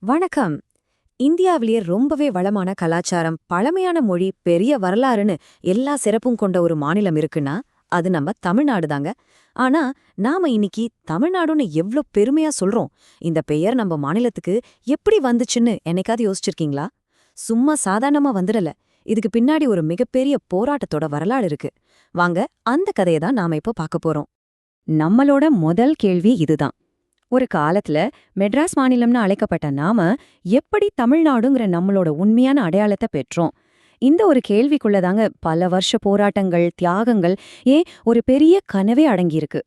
வணக்கம். இந்தியாவிலேயே ரொம்பவே வளமான கலாச்சாரம், பழமையான மொழி, பெரிய வரலாறுன்னு எல்லா சிறப்பும் கொண்ட ஒரு மாநிலம் இருக்குன்னா அது நம்ம தமிழ்நாடு தாங்க. ஆனா நாம இன்னைக்கு தமிழ்நாடுன்னு எவ்ளோ பெருமையா சொல்றோம். இந்த பெயர் நம்ம மாநிலத்துக்கு எப்படி வந்துச்சுன்னு என்னைக்காவது யோசிச்சிருக்கீங்களா? சும்மா சாதாரணமா வந்துடல. இதுக்கு பின்னாடி ஒரு மிகப்பெரிய போராட்டத்தோட வரலாறு இருக்கு. வாங்க, அந்த கதையை தான் நாம இப்போ பார்க்க போறோம். நம்மளோட முதல் கேள்வி இதுதான். ஒரு காலத்துல மெட்ராஸ் மாநிலம்னு அழைக்கப்பட்ட நாம எப்படி தமிழ்நாடுங்கிற நம்மளோட உண்மையான அடையாளத்தை பெற்றோம்? இந்த ஒரு கேள்விக்குள்ளதாங்க பல வருஷ போராட்டங்கள், தியாகங்கள், ஏன் ஒரு பெரிய கனவே அடங்கியிருக்கு.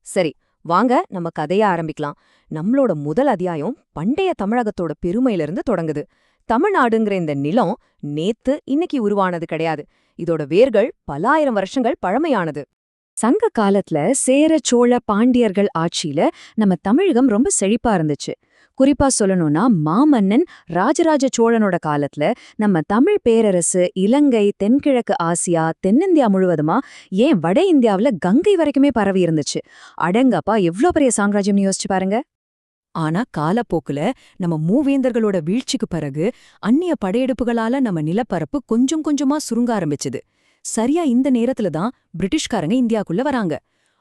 சரி, வாங்க நம்ம கதைய ஆரம்பிக்கலாம். நம்மளோட முதல் அத்தியாயம் பண்டைய தமிழகத்தோட பெருமையிலிருந்து தொடங்குது. தமிழ்நாடுங்கிற இந்த நிலம் நேத்து இன்னைக்கு உருவானது கிடையாது. இதோட வேர்கள் பல ஆயிரம் வருஷங்கள் பழமையானது. சங்க காலத்துல சேர, சோழ, பாண்டியர்கள் ஆட்சியில நம்ம தமிழகம் ரொம்ப செழிப்பா இருந்துச்சு. குறிப்பா சொல்லணும்னா மாமன்னன் ராஜராஜ சோழனோட காலத்துல நம்ம தமிழ் பேரரசு இலங்கை, தென்கிழக்கு ஆசியா, தென்னிந்தியா முழுவதுமா, ஏன் வட இந்தியாவுல கங்கை வரைக்குமே பரவி இருந்துச்சு. அடங்கப்பா, எவ்ளோ பெரிய சாம்ராஜ்யம்னு யோசிச்சு பாருங்க. ஆனா காலப்போக்குல நம்ம மூவேந்தர்களோட வீழ்ச்சிக்கு பிறகு அந்நிய படையெடுப்புகளால நம்ம நிலப்பரப்பு கொஞ்சம் கொஞ்சமா சுருங்க ஆரம்பிச்சுது. சரியா இந்த நேரத்துல தான் பிரிட்டிஷ்காரங்க இந்தியாக்குள்ள வராங்க.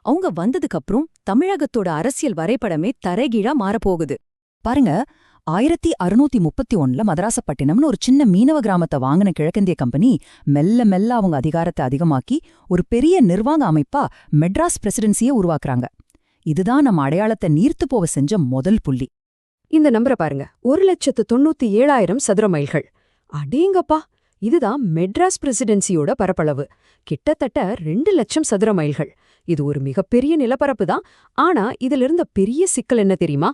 அவங்க வந்ததுக்கு அப்புறம் தமிழகத்தோட அரசியல் வரைபடமே தரைகீழா மாறப்போகுது. பாருங்க, 1631 மதராசப்பட்டினம்னு ஒரு சின்ன மீனவ கிராமத்தை வாங்கின கிழக்கிந்திய கம்பெனி மெல்ல மெல்ல அவங்க அதிகாரத்தை அதிகமாக்கி ஒரு பெரிய நிர்வாக அமைப்பா மெட்ராஸ் பிரசிடென்சியை உருவாக்குறாங்க. இதுதான் நம்ம அடையாளத்தை நீர்த்து போக செஞ்ச முதல் புள்ளி. இந்த நம்பரை பாருங்க, 1,97,000 சதுர மைல்கள். அடேங்கப்பா, இதுதான் மெட்ராஸ் பிரசிடென்சியோட பரப்பளவு. கிட்டத்தட்ட 2,00,000 சதுர மைல்கள். இது ஒரு மிகப்பெரிய நிலப்பரப்பு தான். ஆனா இதுல இருந்த பெரிய சிக்கல் என்ன தெரியுமா?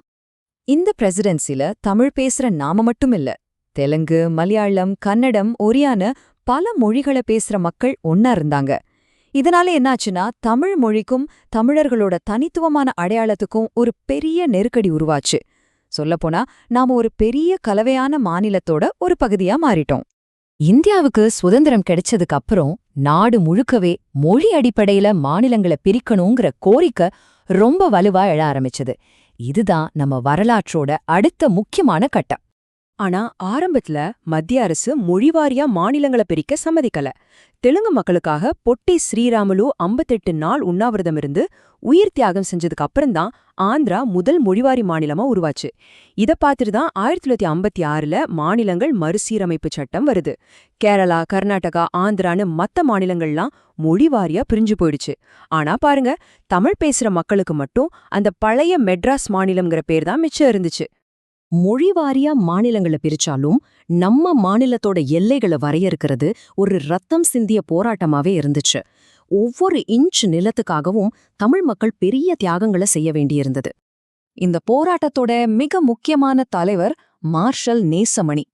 இந்த பிரசிடென்சில தமிழ் பேசுற நாம மட்டும் இல்ல, தெலுங்கு, மலையாளம், கன்னடம், ஒரியான்னு பல மொழிகளை பேசுற மக்கள் ஒன்னா இருந்தாங்க. இதனால என்னாச்சுன்னா தமிழ் மொழிக்கும் தமிழர்களோட தனித்துவமான அடையாளத்துக்கும் ஒரு பெரிய நெருக்கடி உருவாச்சு. சொல்லப்போனா நாம ஒரு பெரிய கலவையான மாநிலத்தோட ஒரு பகுதியா மாறிட்டோம். இந்தியாவுக்கு சுதந்திரம் கிடைச்சதுக்கு அப்புறம் நாடு முழுக்கவே மொழி அடிப்படையில மாநிலங்களை பிரிக்கணுங்கிற கோரிக்கை ரொம்ப வலுவா எழ ஆரம்பிச்சது. இதுதான் நம்ம வரலாற்றோட அடுத்த முக்கியமான கட்டம். ஆனா ஆரம்பத்துல மத்திய அரசு மொழிவாரியா மாநிலங்களை பிரிக்க சம்மதிக்கல. தெலுங்கு மக்களுக்காக பொட்டி ஸ்ரீராமுலு 58 நாள் உண்ணாவிரதம் இருந்து உயிர் தியாகம் செஞ்சதுக்கு அப்புறம்தான் ஆந்திரா முதல் மொழிவாரி மாநிலமா உருவாச்சு. இத பார்த்துட்டு தான் 1956ல மாநிலங்கள் மறுசீரமைப்பு சட்டம் வருது. கேரளா, கர்நாடகா, ஆந்திரான்னு மத்த மாநிலங்கள்லாம் மொழிவாரியா பிரிஞ்சு போயிடுச்சு. ஆனா பாருங்க, தமிழ் பேசுற மக்களுக்கு மட்டும் அந்த பழைய மெட்ராஸ் மாநிலம்ங்கிற பேர் தான் மிச்சம் இருந்துச்சு. மொழிவாரியா மாநிலங்களை பிரிச்சாலும் நம்ம மாநிலத்தோட எல்லைகளை வரையறுக்கிறது ஒரு ரத்தம் சிந்திய போராட்டமாவே இருந்துச்சு. ஒவ்வொரு இன்ச் நிலத்துக்காகவும் தமிழ் மக்கள் பெரிய தியாகங்களை செய்ய வேண்டியிருந்தது. இந்த போராட்டத்தோட மிக முக்கியமான தலைவர் மார்ஷல் நேசமணி.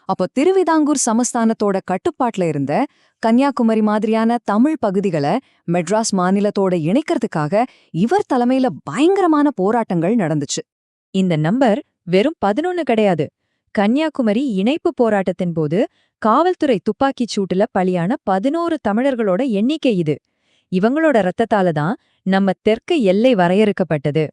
அப்போ திருவிதாங்கூர் சமஸ்தானத்தோட கட்டுப்பாட்டுல இருந்த கன்னியாகுமரி மாதிரியான தமிழ் பகுதிகளை மெட்ராஸ் மாநிலத்தோட இணைக்கிறதுக்காக இவர் தலைமையில பயங்கரமான போராட்டங்கள் நடந்துச்சு. இந்த நம்பர் வெறும் 11 கிடையாது. கன்னியாகுமரி இணைப்பு போராட்டத்தின் போது காவல்துறை துப்பாக்கிச் சூட்டுல பலியான 11 தமிழர்களோட எண்ணிக்கை இது. இவங்களோட ரத்தத்தால தான் நம்ம தெற்கு எல்லை வரையறுக்கப்பட்டது.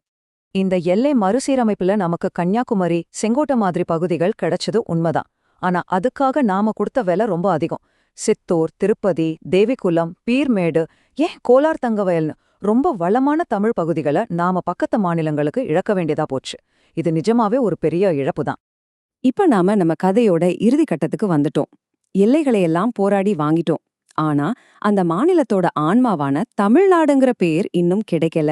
இந்த எல்லை மறுசீரமைப்புல நமக்கு கன்னியாகுமரி, செங்கோட்டை மாதிரி பகுதிகள் கிடைச்சது உண்மைதான். ஆனா அதுக்காக நாம கொடுத்த விலை ரொம்ப அதிகம். சித்தூர், திருப்பதி, தேவிகுலம், பீர்மேடு, ஏன் கோலார் தங்கவயல்னு ரொம்ப வளமான தமிழ் பகுதிகளை நாம பக்கத்து மாநிலங்களுக்கு இழக்க வேண்டியதா போச்சு. இது நிஜமாவே ஒரு பெரிய இழப்பு தான். இப்ப நாம நம்ம கதையோட இறுதி கட்டத்துக்கு வந்துட்டோம். எல்லைகளையெல்லாம் போராடி வாங்கிட்டோம். ஆனா அந்த மாநிலத்தோட ஆன்மாவான தமிழ்நாடுங்கிற பேர் இன்னும் கிடைக்கல.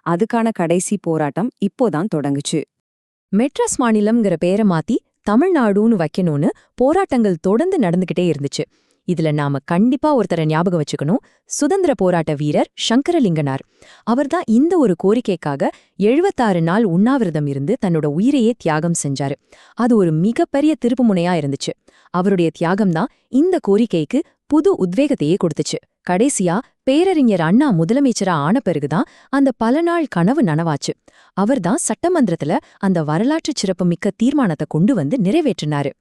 அதுக்கான கடைசி போராட்டம் இப்போதான் தொடங்குச்சு. மெட்ராஸ் மாநிலம்ங்கிற பேரை மாத்தி தமிழ்நாடுன்னு வைக்கணும்னு போராட்டங்கள் தொடர்ந்து நடந்துகிட்டே இருந்துச்சு. இதுல நாம கண்டிப்பா ஒருத்தரை ஞாபகம் வச்சுக்கணும். சுதந்திர போராட்ட வீரர் சங்கரலிங்கனார். அவர்தான் இந்த ஒரு கோரிக்கைக்காக 76 நாள் உண்ணாவிரதம் இருந்து தன்னோட உயிரையே தியாகம் செஞ்சாரு. அது ஒரு மிகப்பெரிய திருப்புமுனையா இருந்துச்சு. அவருடைய தியாகம்தான் இந்த கோரிக்கைக்கு புது உத்வேகத்தையே கொடுத்துச்சு. கடைசியா பேரறிஞர் அண்ணா முதலமைச்சரா ஆன பிறகுதான் அந்த பல நாள் கனவு நனவாச்சு. அவர்தான் சட்டமன்றத்துல அந்த வரலாற்று சிறப்புமிக்க தீர்மானத்தை கொண்டு வந்து நிறைவேற்றினாரு.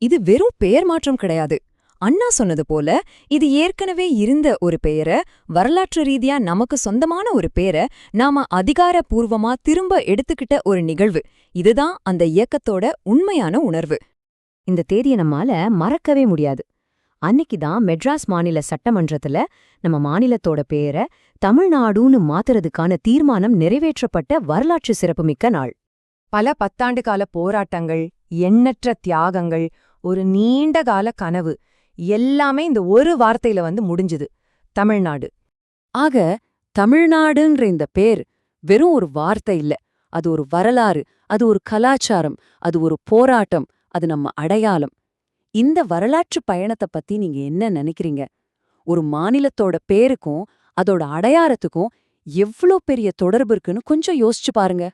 இது வெறும் பெயர் மாற்றம் கிடையாது. அண்ணா சொன்னது போல இது ஏற்கனவே இருந்த ஒரு பெயரை, வரலாற்று ரீதியா நமக்கு சொந்தமான ஒரு பேரை நாம அதிகாரப்பூர்வமா திரும்ப எடுத்துக்கிட்ட ஒரு நிகழ்வு. இதுதான் அந்த இயக்கத்தோட உண்மையான உணர்வு. இந்த தேதியை நம்மால மறக்கவே முடியாது. அன்னைக்கு தான் மெட்ராஸ் மாநில சட்டமன்றத்துல நம்ம மாநிலத்தோட பேரை தமிழ்நாடுன்னு மாத்துறதுக்கான தீர்மானம் நிறைவேற்றப்பட்ட வரலாற்று சிறப்புமிக்க நாள். பல பத்தாண்டு கால போராட்டங்கள், எண்ணற்ற தியாகங்கள், ஒரு நீண்ட கால கனவு எல்லாமே இந்த ஒரு வார்த்தையில முடிஞ்சுது: தமிழ்நாடு. ஆக தமிழ்நாடுன்ற இந்த பேர் வெறும் ஒரு வார்த்தை இல்ல, அது ஒரு வரலாறு, அது ஒரு கலாச்சாரம், அது ஒரு போராட்டம், அது நம்ம அடையாளம். இந்த வரலாற்று பயணத்தை பத்தி நீங்க என்ன நினைக்கிறீங்க? ஒரு மாநிலத்தோட பேருக்கும் அதோட அடையாளத்துக்கும் எவ்ளோ பெரிய தொடர்பு இருக்குன்னு கொஞ்சம் யோசிச்சு பாருங்க.